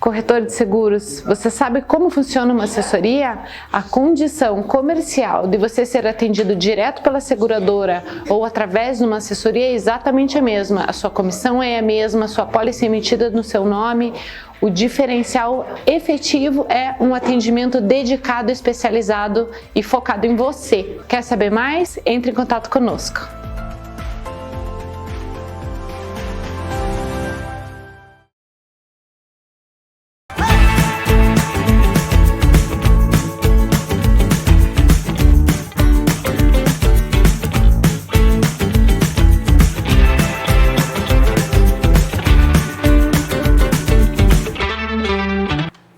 Corretor de seguros, você sabe como funciona uma assessoria? A condição comercial de você ser atendido direto pela seguradora ou através de uma assessoria é exatamente a mesma. A sua comissão é a mesma, a sua pólice é emitida no seu nome. O diferencial efetivo é um atendimento dedicado, especializado e focado em você. Quer saber mais? Entre em contato conosco.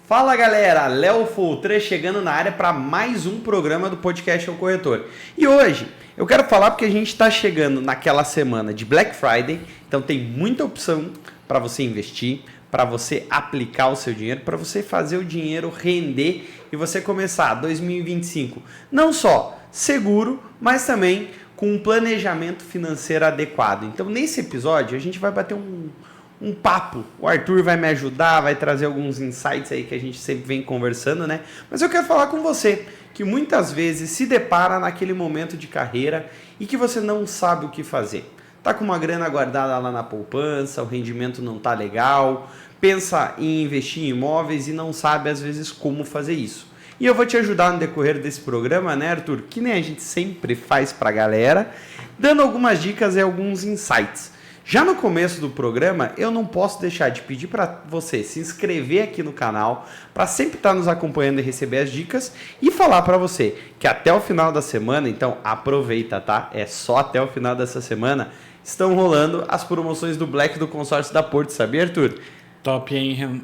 Fala galera, Léo Foltre chegando na área para mais um programa do podcast O Corretor. E hoje eu quero falar porque a gente está chegando naquela semana de Black Friday, então tem muita opção para você investir, para você aplicar o seu dinheiro, para você fazer o dinheiro render e você começar 2025 não só seguro, mas também com um planejamento financeiro adequado. Então nesse episódio a gente vai bater um papo. O Arthur vai me ajudar, vai trazer alguns insights aí que a gente sempre vem conversando, né? Mas eu quero falar com você, que muitas vezes se depara naquele momento de carreira e que você não sabe o que fazer. Tá com uma grana guardada lá na poupança, o rendimento não tá legal, pensa em investir em imóveis e não sabe às vezes como fazer isso. E eu vou te ajudar no decorrer desse programa, né, Arthur? Que nem a gente sempre faz pra galera, dando algumas dicas e alguns insights. Já no começo do programa, eu não posso deixar de pedir para você se inscrever aqui no canal, para sempre estar nos acompanhando e receber as dicas, e falar para você que até o final da semana, então aproveita, tá? É só até o final dessa semana, estão rolando as promoções do Black do consórcio da Porto, sabia, Arthur? Top, hein?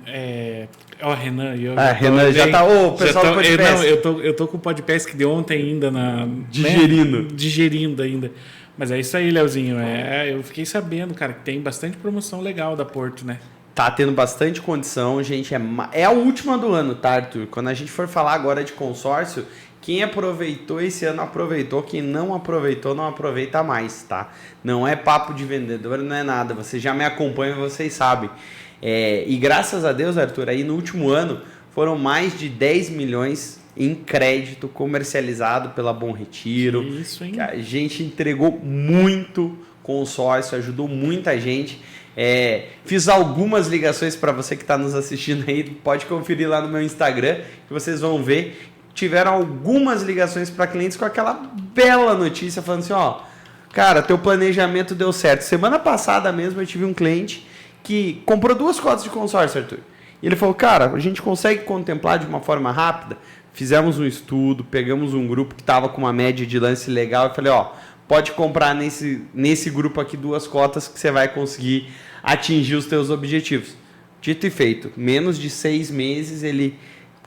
Renan. Renan já tá. O pessoal do podcast. Eu tô com o podcast que de ontem ainda Digerindo. Né? Digerindo ainda. Mas é isso aí, Leozinho. Eu fiquei sabendo, cara, que tem bastante promoção legal da Porto, né? Tá tendo bastante condição, gente. É a última do ano, tá, Arthur? Quando a gente for falar agora de consórcio, quem aproveitou esse ano aproveitou. Quem não aproveitou, não aproveita mais, tá? Não é papo de vendedor, não é nada. Vocês já me acompanham, vocês sabem. E graças a Deus, Arthur, aí no último ano foram mais de 10 milhões em crédito comercializado pela Bom Retiro. Isso, hein? A gente entregou muito consórcio, ajudou muita gente. Fiz algumas ligações para você que está nos assistindo aí, pode conferir lá no meu Instagram que vocês vão ver. Tiveram algumas ligações para clientes com aquela bela notícia falando assim, ó, cara, teu planejamento deu certo. Semana passada mesmo eu tive um cliente que comprou 2 cotas de consórcio, Arthur. E ele falou, cara, a gente consegue contemplar de uma forma rápida? Fizemos um estudo, pegamos um grupo que estava com uma média de lance legal e falei, ó, pode comprar nesse grupo aqui 2 cotas que você vai conseguir atingir os teus objetivos. Dito e feito, menos de 6 meses ele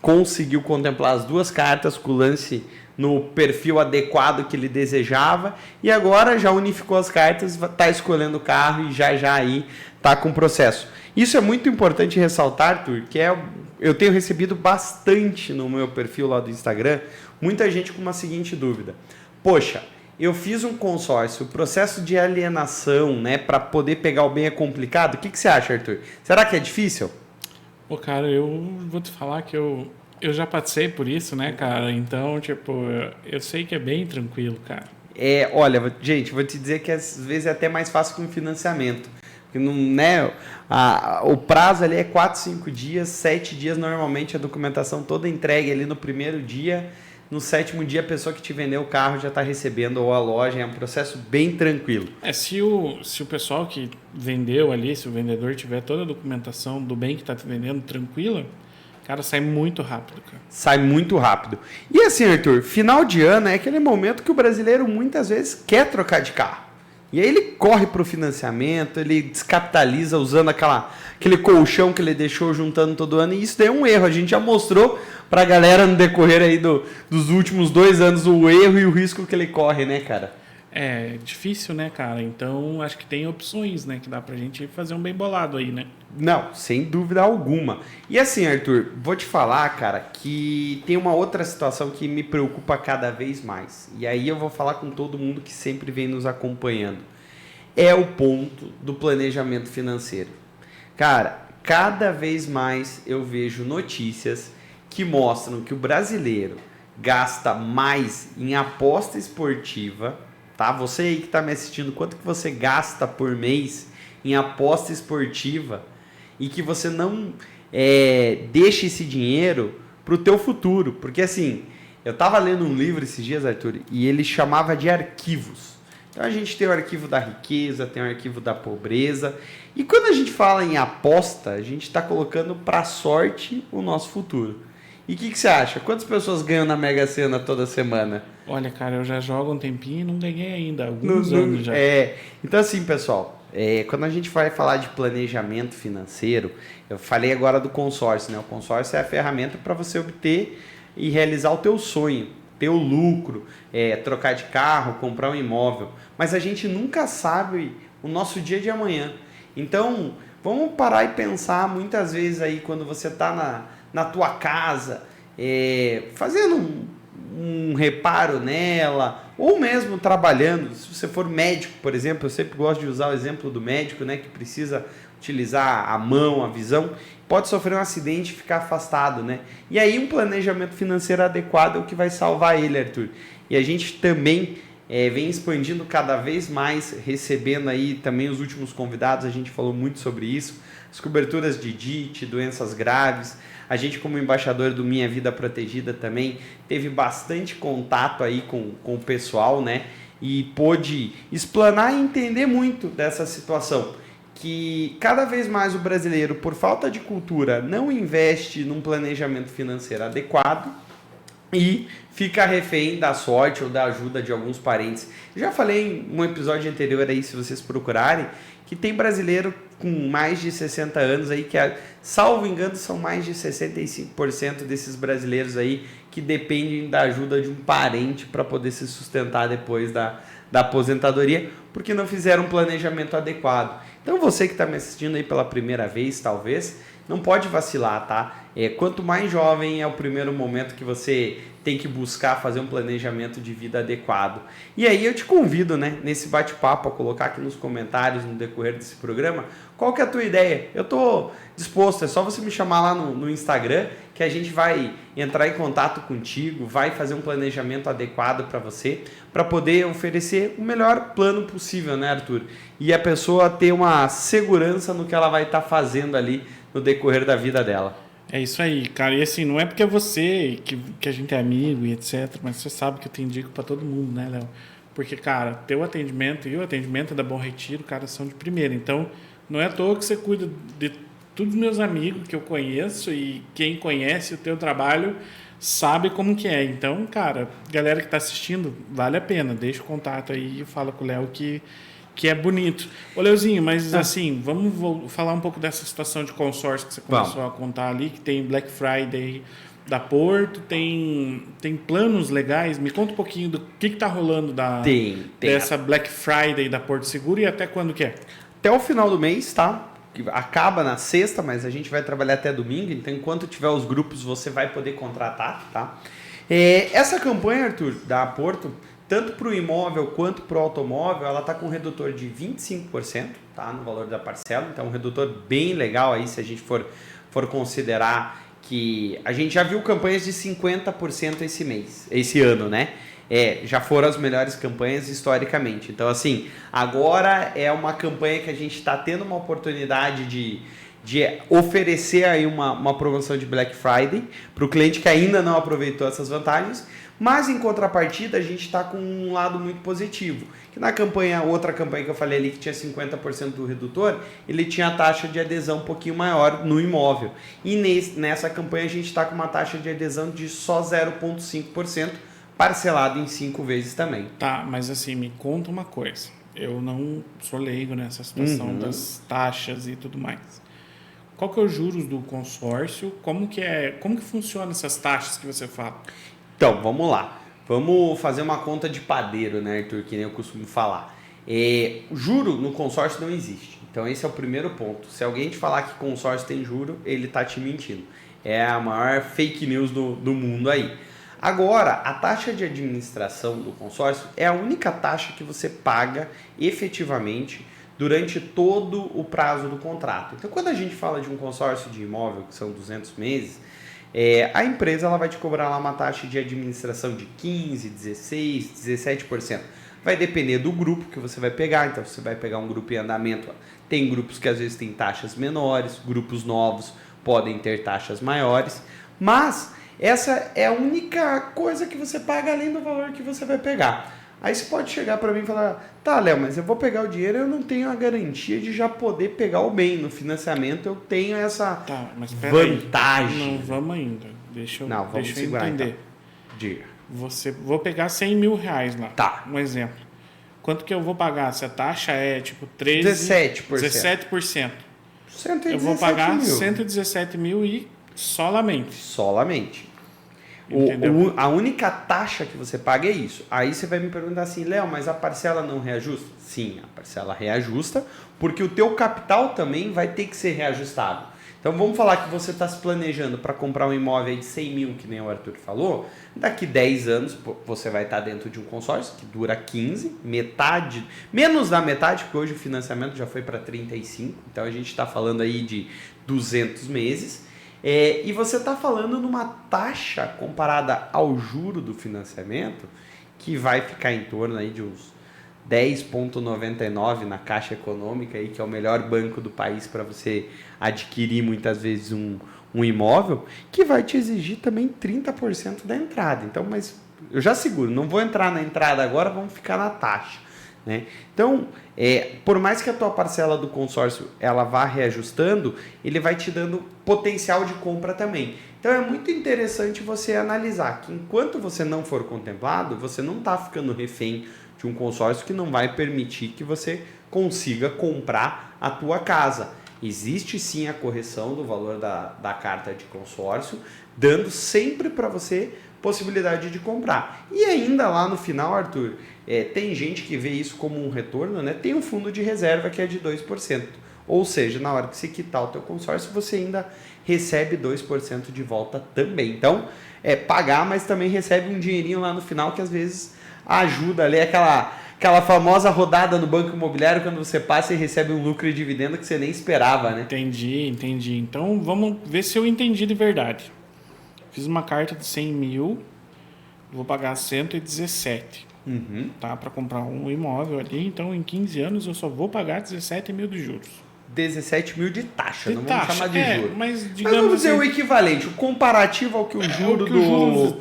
conseguiu contemplar as 2 cartas com o lance no perfil adequado que ele desejava e agora já unificou as cartas, está escolhendo o carro e já aí está com o processo. Isso é muito importante ressaltar, Arthur, que eu tenho recebido bastante no meu perfil lá do Instagram, muita gente com uma seguinte dúvida. Poxa, eu fiz um consórcio, o processo de alienação, né, para poder pegar o bem é complicado. O que você acha, Arthur? Será que é difícil? Pô, cara, eu vou te falar que eu já passei por isso, né, cara? Então, eu sei que é bem tranquilo, cara. Olha, gente, vou te dizer que às vezes é até mais fácil que um financiamento. Porque não, né, o prazo ali é 4, 5 dias, 7 dias normalmente a documentação toda entregue ali no primeiro dia. No 7º dia a pessoa que te vendeu o carro já está recebendo ou a loja, é um processo bem tranquilo. Se o pessoal que vendeu ali, se o vendedor tiver toda a documentação do bem que está te vendendo tranquila, cara, sai muito rápido, cara. Sai muito rápido. E assim, Arthur, final de ano é aquele momento que o brasileiro muitas vezes quer trocar de carro. E aí ele corre para o financiamento, ele descapitaliza usando aquele colchão que ele deixou juntando todo ano. E isso daí é um erro. A gente já mostrou para a galera no decorrer aí dos últimos 2 anos o erro e o risco que ele corre, né, cara? É difícil, né, cara? Então, acho que tem opções, né? Que dá pra gente fazer um bem bolado aí, né? Não, sem dúvida alguma. E assim, Arthur, vou te falar, cara, que tem uma outra situação que me preocupa cada vez mais. E aí eu vou falar com todo mundo que sempre vem nos acompanhando. É o ponto do planejamento financeiro. Cara, cada vez mais eu vejo notícias que mostram que o brasileiro gasta mais em aposta esportiva, tá? Você aí que está me assistindo, quanto que você gasta por mês em aposta esportiva e que você não deixa esse dinheiro para o teu futuro? Porque assim, eu estava lendo um livro esses dias, Arthur, e ele chamava de arquivos. Então a gente tem o arquivo da riqueza, tem o arquivo da pobreza. E quando a gente fala em aposta, a gente está colocando para a sorte o nosso futuro. E o que você acha? Quantas pessoas ganham na Mega Sena toda semana? Olha, cara, eu já jogo um tempinho e não ganhei ainda, alguns anos já. Então assim, pessoal, quando a gente vai falar de planejamento financeiro, eu falei agora do consórcio, né? O consórcio é a ferramenta para você obter e realizar o teu sonho, ter o lucro, trocar de carro, comprar um imóvel. Mas a gente nunca sabe o nosso dia de amanhã. Então, vamos parar e pensar muitas vezes aí quando você está na tua casa, fazendo um reparo nela, ou mesmo trabalhando. Se você for médico, por exemplo, eu sempre gosto de usar o exemplo do médico, né, que precisa utilizar a mão, a visão, pode sofrer um acidente e ficar afastado, né? E aí um planejamento financeiro adequado é o que vai salvar ele, Arthur. E a gente também vem expandindo cada vez mais, recebendo aí também os últimos convidados, a gente falou muito sobre isso, as coberturas de DIT, doenças graves. A gente, como embaixador do Minha Vida Protegida, também teve bastante contato aí com o pessoal, né? E pôde explanar e entender muito dessa situação, que cada vez mais o brasileiro, por falta de cultura, não investe num planejamento financeiro adequado e fica refém da sorte ou da ajuda de alguns parentes. Já falei em um episódio anterior aí, se vocês procurarem, que tem brasileiro com mais de 60 anos aí, que, salvo engano, são mais de 65% desses brasileiros aí que dependem da ajuda de um parente para poder se sustentar depois da aposentadoria, porque não fizeram um planejamento adequado. Então você que está me assistindo aí pela primeira vez, talvez, não pode vacilar, tá? Quanto mais jovem é o primeiro momento que você tem que buscar fazer um planejamento de vida adequado. E aí eu te convido, né, nesse bate-papo, a colocar aqui nos comentários no decorrer desse programa, qual que é a tua ideia? Eu estou disposto, é só você me chamar lá no Instagram, que a gente vai entrar em contato contigo, vai fazer um planejamento adequado para você, para poder oferecer o melhor plano possível, né, Arthur? E a pessoa ter uma segurança no que ela vai estar fazendo ali no decorrer da vida dela. É isso aí, cara. E assim, não é porque é você que a gente é amigo e etc, mas você sabe que eu te indico para todo mundo, né, Léo? Porque, cara, teu atendimento e o atendimento da Bom Retiro, cara, são de primeira. Então, não é à toa que você cuida de todos os meus amigos que eu conheço, e quem conhece o teu trabalho sabe como que é. Então, cara, galera que tá assistindo, vale a pena. Deixa o contato aí e fala com o Léo que é bonito. Ô, Leozinho, mas assim, vamos falar um pouco dessa situação de consórcio que você começou a contar ali, que tem Black Friday da Porto, tem planos legais. Me conta um pouquinho do que tá rolando dessa Black Friday da Porto Seguro e até quando que é? Até o final do mês, tá? Que acaba na sexta, mas a gente vai trabalhar até domingo, então enquanto tiver os grupos você vai poder contratar, tá? Essa campanha, Arthur, da Porto, tanto para o imóvel quanto para o automóvel, ela está com um redutor de 25%, tá, no valor da parcela. Então, um redutor bem legal aí, se a gente for considerar que a gente já viu campanhas de 50% esse ano, né? Já foram as melhores campanhas historicamente. Então, assim, agora é uma campanha que a gente está tendo uma oportunidade de oferecer aí uma promoção de Black Friday para o cliente que ainda não aproveitou essas vantagens. Mas, em contrapartida, a gente está com um lado muito positivo. Que na outra campanha que eu falei ali, que tinha 50% do redutor, ele tinha a taxa de adesão um pouquinho maior no imóvel. E nessa campanha a gente está com uma taxa de adesão de só 0,5%, parcelado em 5 vezes também. Tá, mas assim, me conta uma coisa. Eu não sou leigo nessa situação das taxas e tudo mais. Qual que é os juros do consórcio? Como que funciona essas taxas que você fala? Então, vamos lá. Vamos fazer uma conta de padeiro, né, Arthur, que nem eu costumo falar. Juro no consórcio não existe. Então, esse é o primeiro ponto. Se alguém te falar que consórcio tem juro, ele está te mentindo. É a maior fake news do mundo aí. Agora, a taxa de administração do consórcio é a única taxa que você paga efetivamente durante todo o prazo do contrato. Então, quando a gente fala de um consórcio de imóvel, que são 200 meses, a empresa ela vai te cobrar lá uma taxa de administração de 15%, 16%, 17%. Vai depender do grupo que você vai pegar. Então, você vai pegar um grupo em andamento. Tem grupos que às vezes têm taxas menores, grupos novos podem ter taxas maiores. Mas essa é a única coisa que você paga além do valor que você vai pegar. Aí você pode chegar para mim e falar, tá, Léo, mas eu vou pegar o dinheiro e eu não tenho a garantia de já poder pegar o bem. No financiamento eu tenho essa vantagem. Aí, não vamos ainda. Deixa eu segurar, entender. Então. Diga. Vou pegar 100 mil reais lá. Tá. Um exemplo. Quanto que eu vou pagar? Se a taxa é tipo 13... 17%. Eu vou pagar 117 mil e solamente. A única taxa que você paga é isso. Aí você vai me perguntar assim, Léo, mas a parcela não reajusta? Sim, a parcela reajusta, porque o teu capital também vai ter que ser reajustado. Então vamos falar que você está se planejando para comprar um imóvel de 100 mil, que nem o Arthur falou, daqui 10 anos você vai estar dentro de um consórcio que dura 15, metade, menos da metade, porque hoje o financiamento já foi para 35, então a gente está falando aí de 200 meses, e você está falando numa taxa comparada ao juro do financiamento, que vai ficar em torno aí de uns 10,99 na Caixa Econômica, aí, que é o melhor banco do país para você adquirir muitas vezes um imóvel, que vai te exigir também 30% da entrada. Então, mas eu já seguro, não vou entrar na entrada agora, vamos ficar na taxa, né? Então, por mais que a tua parcela do consórcio ela vá reajustando, ele vai te dando potencial de compra também. Então é muito interessante você analisar que enquanto você não for contemplado, você não está ficando refém de um consórcio que não vai permitir que você consiga comprar a tua casa. Existe sim a correção do valor da carta de consórcio, dando sempre para você possibilidade de comprar. E ainda lá no final, Arthur, tem gente que vê isso como um retorno, né? Tem um fundo de reserva que é de 2%. Ou seja, na hora que você quitar o teu consórcio, você ainda recebe 2% de volta também. Então, pagar, mas também recebe um dinheirinho lá no final que às vezes ajuda ali aquela famosa rodada no banco imobiliário quando você passa e recebe um lucro e dividendo que você nem esperava, né? Entendi. Então, vamos ver se eu entendi de verdade. Fiz uma carta de 100 mil, vou pagar 117, tá? Para comprar um imóvel ali. Então, em 15 anos, eu só vou pagar 17 mil de juros. 17 mil de taxa, não vamos chamar de juros. Mas vamos dizer o equivalente, o comparativo ao que o juro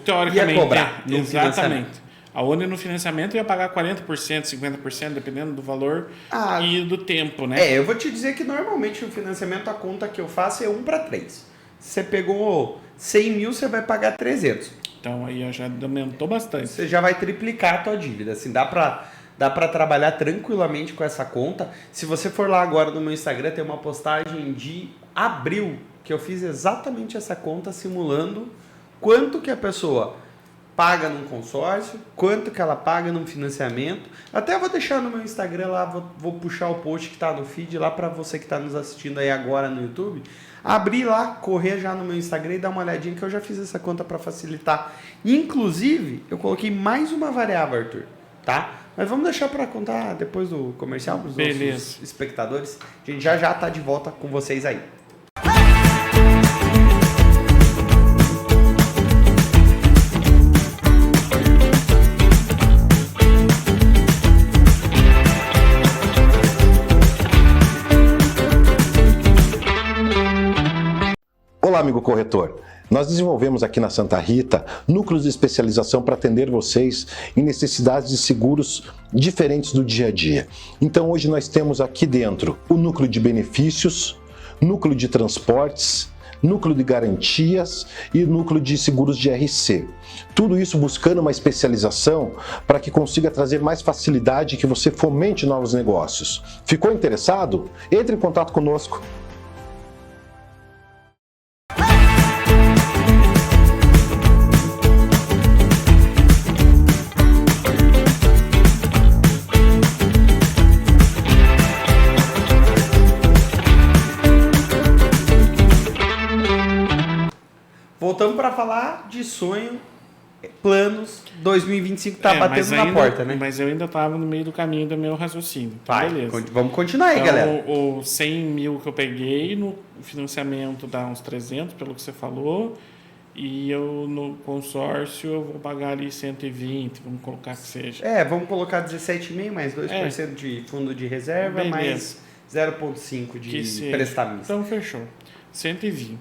teoricamente ia cobrar. Exatamente. Aonde no financiamento ia pagar 40%, 50%, dependendo do valor e do tempo, né? Eu vou te dizer que normalmente no financiamento a conta que eu faço é 1:3. Se você pegou 100 mil, você vai pagar 300. Então aí já aumentou bastante. Você já vai triplicar a tua dívida. Assim, dá para trabalhar tranquilamente com essa conta. Se você for lá agora no meu Instagram, tem uma postagem de abril que eu fiz exatamente essa conta simulando quanto que a pessoa paga num consórcio, quanto que ela paga num financiamento. Até vou deixar no meu Instagram lá, vou puxar o post que está no feed lá para você que está nos assistindo aí agora no YouTube. Abrir lá, correr já no meu Instagram e dar uma olhadinha que eu já fiz essa conta para facilitar. Inclusive, eu coloquei mais uma variável, Arthur, tá? Mas vamos deixar para contar depois do comercial para os nossos espectadores. A gente já está de volta com vocês aí. Olá, amigo corretor. Nós desenvolvemos aqui na Santa Rita núcleos de especialização para atender vocês em necessidades de seguros diferentes do dia a dia. Então hoje nós temos aqui dentro o núcleo de benefícios, núcleo de transportes, núcleo de garantias e núcleo de seguros de RC. Tudo isso buscando uma especialização para que consiga trazer mais facilidade e que você fomente novos negócios. Ficou interessado? Entre em contato conosco. Voltamos para falar de sonho planos, 2025 tá batendo na porta, né? Mas eu ainda estava no meio do caminho do meu raciocínio. Vai, beleza. Vamos continuar aí, então, galera. O 100 mil que eu peguei no financiamento dá uns 300, pelo que você falou. E eu no consórcio eu vou pagar ali 120, vamos colocar que seja. Vamos colocar 17,5 mais 2% de fundo de reserva, mais 0,5 de prestamista. Então fechou. 120.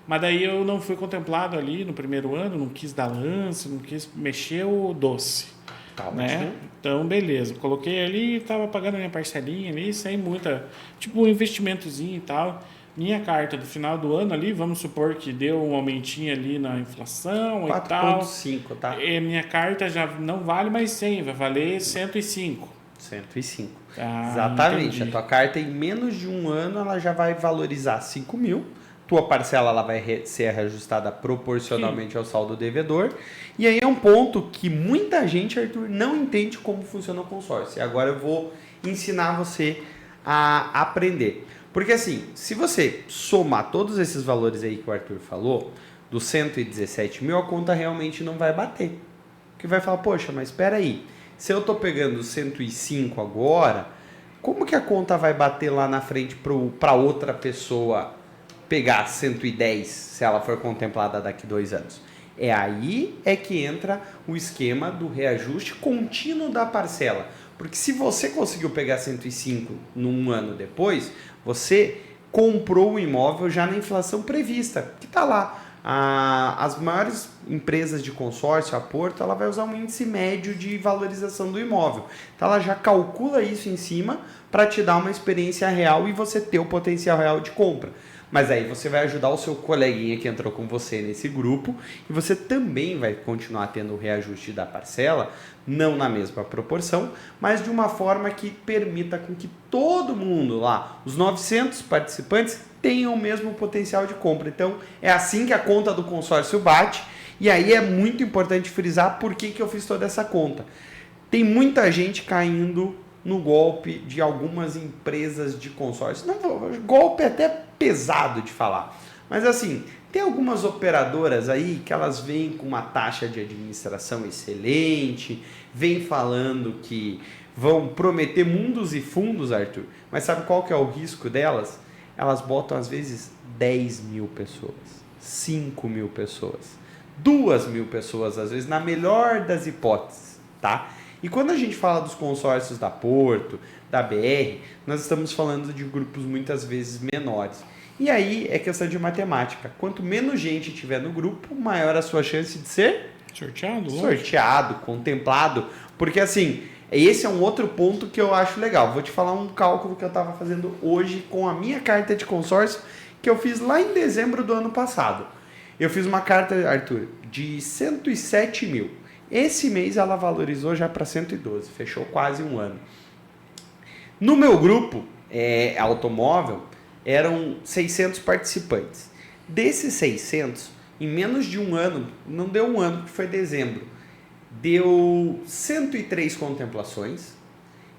Mas daí eu não fui contemplado ali no primeiro ano, não quis dar lance, não quis mexer o doce. Tá, né? Então, beleza. Coloquei ali, estava pagando a minha parcelinha ali, sem muita... Tipo um investimentozinho e tal. Minha carta do final do ano ali, vamos supor que deu um aumentinho ali na inflação 4, e tal. 4,5, tá? E minha carta já não vale mais 100, vai valer 105. 105. Ah, Exatamente. entendi. A tua carta em menos de um ano ela já vai valorizar 5 mil. Tua parcela ela vai ser reajustada proporcionalmente ao saldo devedor. E aí é um ponto que muita gente, Arthur, não entende como funciona o consórcio. E agora eu vou ensinar você a aprender. Porque assim, se você somar todos esses valores aí que o Arthur falou, dos 117 mil, a conta realmente não vai bater. Porque vai falar, poxa, mas espera aí, se eu estou pegando 105 agora, como que a conta vai bater lá na frente para outra pessoa pegar 110 se ela for contemplada daqui 2 anos? Aí que entra o esquema do reajuste contínuo da parcela. Porque se você conseguiu pegar 105 num ano depois, você comprou o imóvel já na inflação prevista, que está lá. As maiores empresas de consórcio, a Porto, ela vai usar um índice médio de valorização do imóvel. Então ela já calcula isso em cima para te dar uma experiência real e você ter o potencial real de compra. Mas aí você vai ajudar o seu coleguinha que entrou com você nesse grupo e você também vai continuar tendo o reajuste da parcela, não na mesma proporção, mas de uma forma que permita com que todo mundo lá, os 900 participantes, tenham o mesmo potencial de compra. Então é assim que a conta do consórcio bate e aí é muito importante frisar por que eu fiz toda essa conta. Tem muita gente caindo no golpe de algumas empresas de consórcio. Golpe é até pesado de falar, mas assim, tem algumas operadoras aí que elas vêm com uma taxa de administração excelente, vêm falando que vão prometer mundos e fundos, Arthur, mas sabe qual que é o risco delas? Elas botam às vezes 10 mil pessoas, 5 mil pessoas, 2 mil pessoas, às vezes, na melhor das hipóteses, tá? E quando a gente fala dos consórcios da Porto, da BR, nós estamos falando de grupos muitas vezes menores. E aí é questão de matemática. Quanto menos gente tiver no grupo, maior a sua chance de ser sorteado, contemplado. Porque assim, esse é um outro ponto que eu acho legal. Vou te falar um cálculo que eu estava fazendo hoje com a minha carta de consórcio, que eu fiz lá em dezembro do ano passado. Eu fiz uma carta, Arthur, de 107 mil. Esse mês ela valorizou já para 112, fechou quase um ano. No meu grupo automóvel, eram 600 participantes. Desses 600, em menos de um ano, não deu um ano, que foi dezembro, deu 103 contemplações.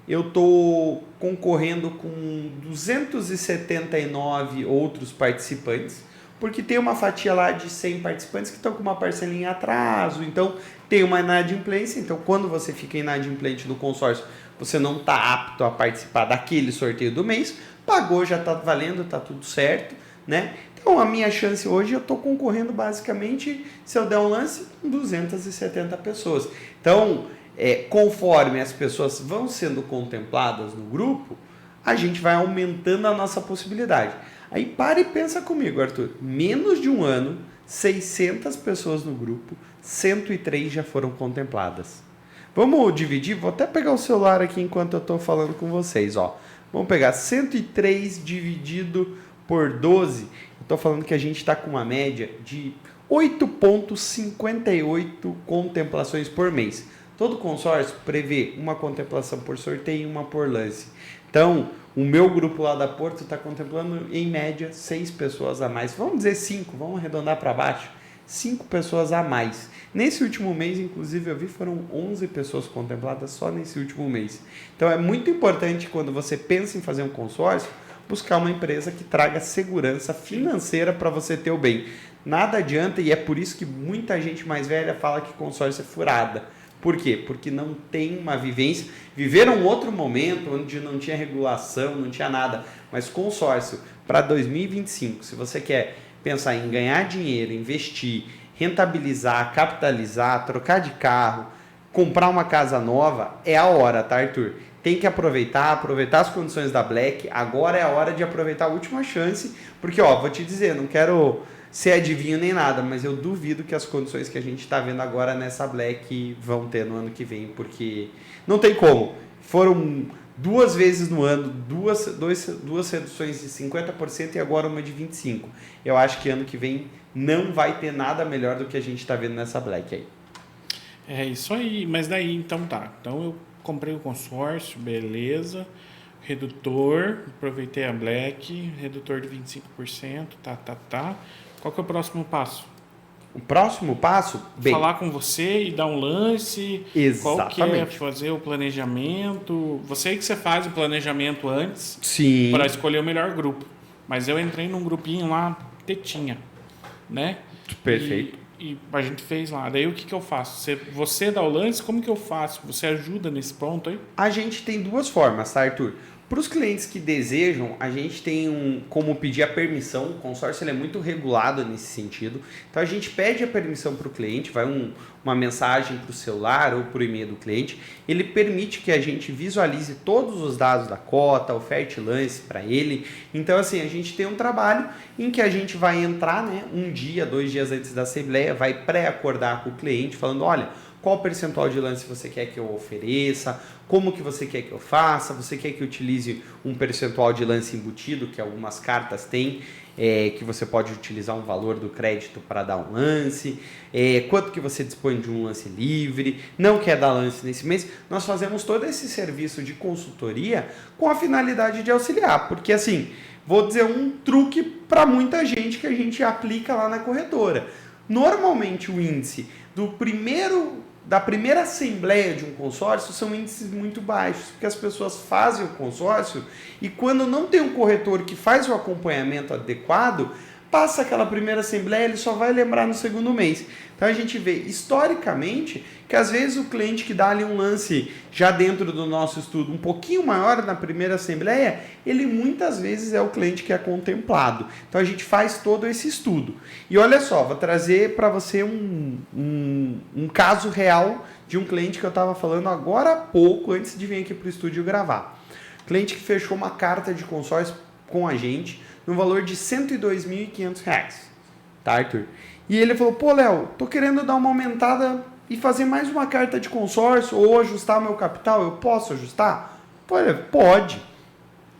Eu estou concorrendo com 279 outros participantes, porque tem uma fatia lá de 100 participantes que estão com uma parcelinha em atraso, então tem uma inadimplência. Então, quando você fica inadimplente do consórcio, você não está apto a participar daquele sorteio do mês, pagou, já está valendo, está tudo certo, né? Então, a minha chance hoje, eu estou concorrendo basicamente, se eu der um lance, com 270 pessoas. Então, conforme as pessoas vão sendo contempladas no grupo, a gente vai aumentando a nossa possibilidade. Aí para e pensa comigo, Arthur. Menos de um ano, 600 pessoas no grupo, 103 já foram contempladas. Vamos dividir? Vou até pegar o celular aqui enquanto eu estou falando com vocês. Ó. Vamos pegar 103 dividido por 12. Eu estou falando que a gente está com uma média de 8,58 contemplações por mês. Todo consórcio prevê uma contemplação por sorteio e uma por lance. Então, o meu grupo lá da Porto está contemplando, em média, 6 pessoas a mais. Vamos dizer 5, vamos arredondar para baixo. 5 pessoas a mais. Nesse último mês, inclusive, eu vi, foram 11 pessoas contempladas só nesse último mês. Então, é muito importante, quando você pensa em fazer um consórcio, buscar uma empresa que traga segurança financeira para você ter o bem. nada adianta, e é por isso que muita gente mais velha fala que consórcio é furada. Por quê? Porque não tem uma vivência. Viveram outro momento onde não tinha regulação, não tinha nada. Mas consórcio para 2025, se você quer pensar em ganhar dinheiro, investir, rentabilizar, capitalizar, trocar de carro, comprar uma casa nova, é a hora, tá, Arthur? Tem que aproveitar as condições da Black. Agora é a hora de aproveitar a última chance, porque, vou te dizer, não quero ser adivinho nem nada, mas eu duvido que as condições que a gente está vendo agora nessa Black vão ter no ano que vem, porque não tem como. Foram 2 vezes no ano, duas reduções de 50% e agora uma de 25%. Eu acho que ano que vem não vai ter nada melhor do que a gente está vendo nessa Black aí. É isso aí, mas daí então tá. Então eu comprei o consórcio, beleza. Redutor, aproveitei a Black, redutor de 25%, tá. Qual que é o próximo passo? O próximo passo? Falar com você e dar um lance. Exatamente. Qual que é fazer o planejamento? Você que você faz o planejamento antes para escolher o melhor grupo. Mas eu entrei num grupinho lá, tetinha, né? Perfeito. E a gente fez lá. Daí o que eu faço? Você dá o lance, como que eu faço? Você ajuda nesse ponto aí? A gente tem 2 formas, tá, Arthur? Para os clientes que desejam, a gente tem como pedir a permissão. O consórcio ele é muito regulado nesse sentido. Então a gente pede a permissão para o cliente, vai uma mensagem para o celular ou para o e-mail do cliente. Ele permite que a gente visualize todos os dados da cota, oferte lance para ele. Então assim, a gente tem um trabalho em que a gente vai entrar, né, 1 dia, 2 dias antes da assembleia, vai pré-acordar com o cliente falando, olha, qual percentual de lance você quer que eu ofereça, como que você quer que eu faça, você quer que eu utilize um percentual de lance embutido, que algumas cartas têm, que você pode utilizar um valor do crédito para dar um lance, quanto que você dispõe de um lance livre, não quer dar lance nesse mês. Nós fazemos todo esse serviço de consultoria com a finalidade de auxiliar, porque assim, vou dizer um truque para muita gente que a gente aplica lá na corretora. Normalmente o índice da primeira assembleia de um consórcio são índices muito baixos, porque as pessoas fazem o consórcio e quando não tem um corretor que faz o acompanhamento adequado, passa aquela primeira assembleia, ele só vai lembrar no segundo mês. Então a gente vê historicamente que às vezes o cliente que dá ali um lance já dentro do nosso estudo um pouquinho maior na primeira assembleia, ele muitas vezes é o cliente que é contemplado. Então a gente faz todo esse estudo. E olha só, vou trazer para você um caso real de um cliente que eu estava falando agora há pouco, antes de vir aqui para o estúdio gravar. Cliente que fechou uma carta de consórcio com a gente no valor de R$ 102.500. Tá, Arthur? E ele falou, pô, Léo, tô querendo dar uma aumentada e fazer mais uma carta de consórcio ou ajustar meu capital. Eu posso ajustar? Pode.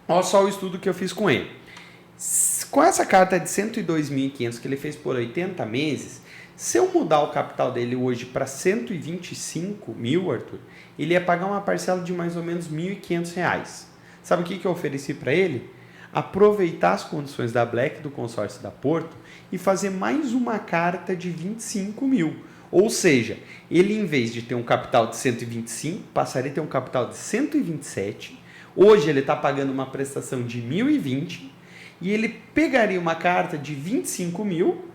Olha só o estudo que eu fiz com ele. Com essa carta de 102.500 que ele fez por 80 meses, se eu mudar o capital dele hoje para 125 mil, Arthur, ele ia pagar uma parcela de mais ou menos R$ 1.500. Sabe o que eu ofereci para ele? Aproveitar as condições da Black do consórcio da Porto e fazer mais uma carta de 25 mil. Ou seja, ele em vez de ter um capital de 125, passaria a ter um capital de 127. Hoje ele está pagando uma prestação de 1.020 e ele pegaria uma carta de 25 mil,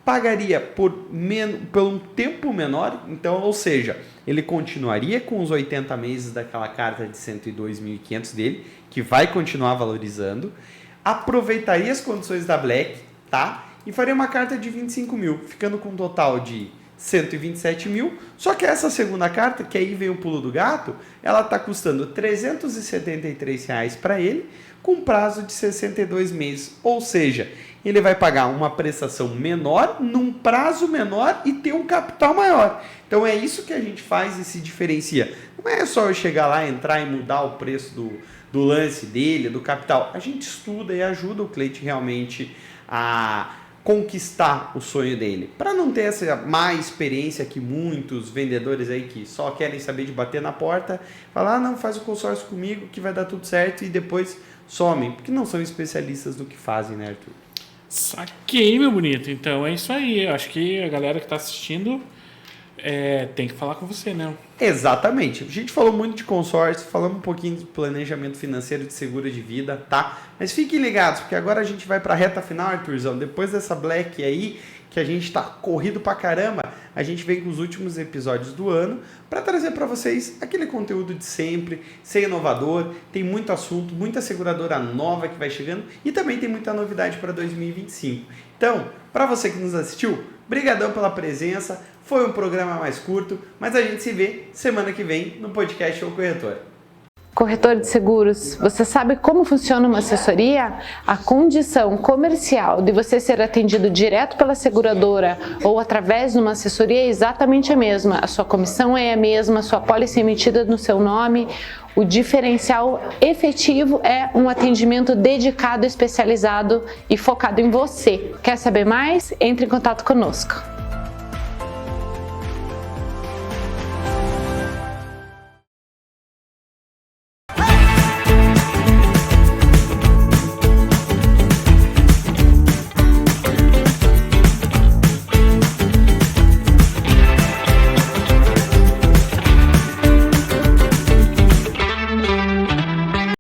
pagaria por um tempo menor, então, ou seja, ele continuaria com os 80 meses daquela carta de 102.500 dele, que vai continuar valorizando, aproveitaria as condições da Black, tá? E faria uma carta de 25 mil, ficando com um total de 127 mil, só que essa segunda carta, que aí vem o pulo do gato, ela está custando R$ 373 para ele, com prazo de 62 meses, ou seja, ele vai pagar uma prestação menor, num prazo menor e ter um capital maior. Então é isso que a gente faz e se diferencia. Não é só eu chegar lá, entrar e mudar o preço do lance dele, do capital. A gente estuda e ajuda o cliente realmente a conquistar o sonho dele. Para não ter essa má experiência que muitos vendedores aí que só querem saber de bater na porta, falar, não, faz o consórcio comigo que vai dar tudo certo e depois somem, porque não são especialistas do que fazem, né, Arthur? Saquei, meu bonito. Então é isso aí. Eu acho que a galera que está assistindo tem que falar com você, né? Exatamente. A gente falou muito de consórcio, falamos um pouquinho de planejamento financeiro de seguro de vida, tá? Mas fiquem ligados, porque agora a gente vai para a reta final, Arthurzão. Depois dessa Black aí, que a gente tá corrido pra caramba, a gente vem com os últimos episódios do ano para trazer para vocês aquele conteúdo de sempre, ser inovador, tem muito assunto, muita seguradora nova que vai chegando e também tem muita novidade para 2025. Então, para você que nos assistiu, brigadão pela presença, foi um programa mais curto, mas a gente se vê semana que vem no podcast O Corretor. Corretor de seguros, você sabe como funciona uma assessoria? A condição comercial de você ser atendido direto pela seguradora ou através de uma assessoria é exatamente a mesma. A sua comissão é a mesma, a sua pólice é emitida no seu nome. O diferencial efetivo é um atendimento dedicado, especializado e focado em você. Quer saber mais? Entre em contato conosco.